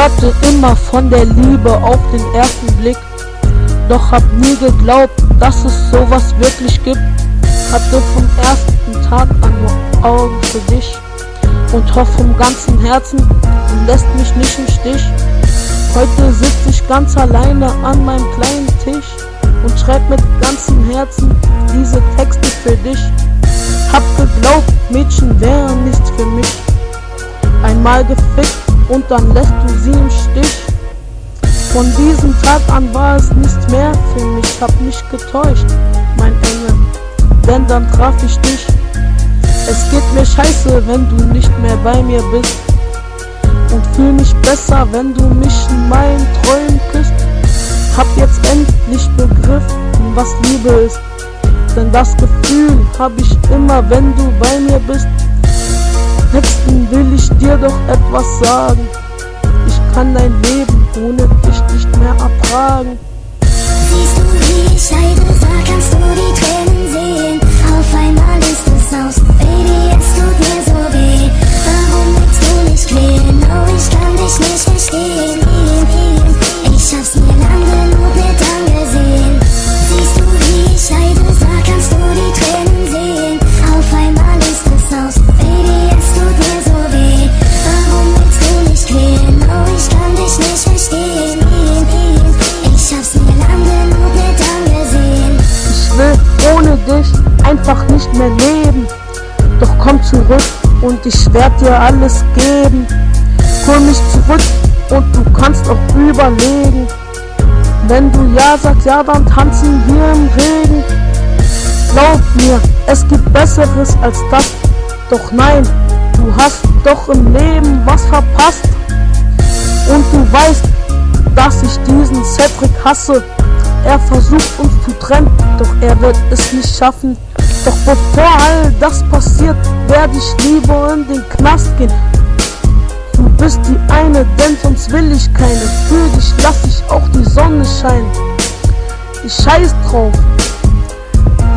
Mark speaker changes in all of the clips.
Speaker 1: hörte immer von der Liebe auf den ersten Blick, doch hab nie geglaubt, dass es sowas wirklich gibt. Hatte vom ersten Tag an nur Augen für dich und hoffe vom ganzen Herzen und lässt mich nicht im Stich. Heute sitz ich ganz alleine an meinem kleinen Tisch und schreib mit ganzem Herzen diese Texte für dich. Hab geglaubt, Mädchen wären nichts für mich. Einmal gefickt und dann lässt du sie im Stich. Von diesem Tag an war es nichts mehr für mich. Hab mich getäuscht, mein Engel, denn dann traf ich dich. Es geht mir scheiße, wenn du nicht mehr bei mir bist, und fühl mich besser, wenn du mich in meinen Träumen küsst. Hab jetzt endlich begriffen, was Liebe ist, denn das Gefühl hab ich immer, wenn du bei mir bist. Letzten will ich dir doch etwas sagen: Ich kann dein Leben ohne dich nicht mehr ertragen.
Speaker 2: Siehst du, wie ich leide, sag, kannst du die Tränen sehen? Auf einmal ist es aus, Baby, es tut mir so weh. Warum willst du nicht quälen? Oh, ich kann dich nicht verstehen. Ich hab's mir lang genug nicht angesehen. Siehst du, wie ich leide, sag, kannst du die Tränen sehen? Auf einmal ist es aus, Baby, es tut mir so weh. Warum willst du nicht quälen? Oh, ich kann dich nicht verstehen. Ich hab's mir lang genug nicht angesehen.
Speaker 1: Ich will ohne dich einfach nicht mehr leben, doch komm zurück und ich werd dir alles geben. Hol mich zurück und du kannst auch überlegen. Wenn du ja sagst, ja, dann tanzen wir im Regen. Glaub mir, es gibt Besseres als das. Doch nein, du hast doch im Leben was verpasst. Und du weißt, dass ich diesen Cedric hasse. Er versucht uns zu trennen, doch er wird es nicht schaffen. Doch bevor all das passiert, werde ich lieber in den Knast gehen. Du bist die eine, denn sonst will ich keine. Für dich lass ich auch die Sonne scheinen. Ich scheiß drauf,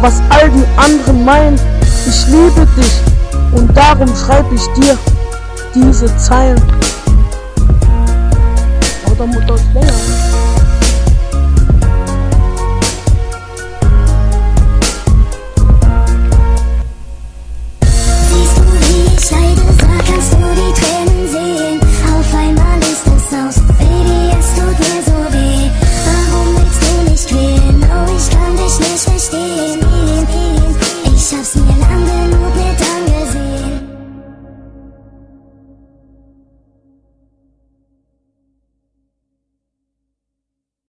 Speaker 1: was all die anderen meinen. Ich liebe dich und darum schreib ich dir diese Zeilen. Oder Mutter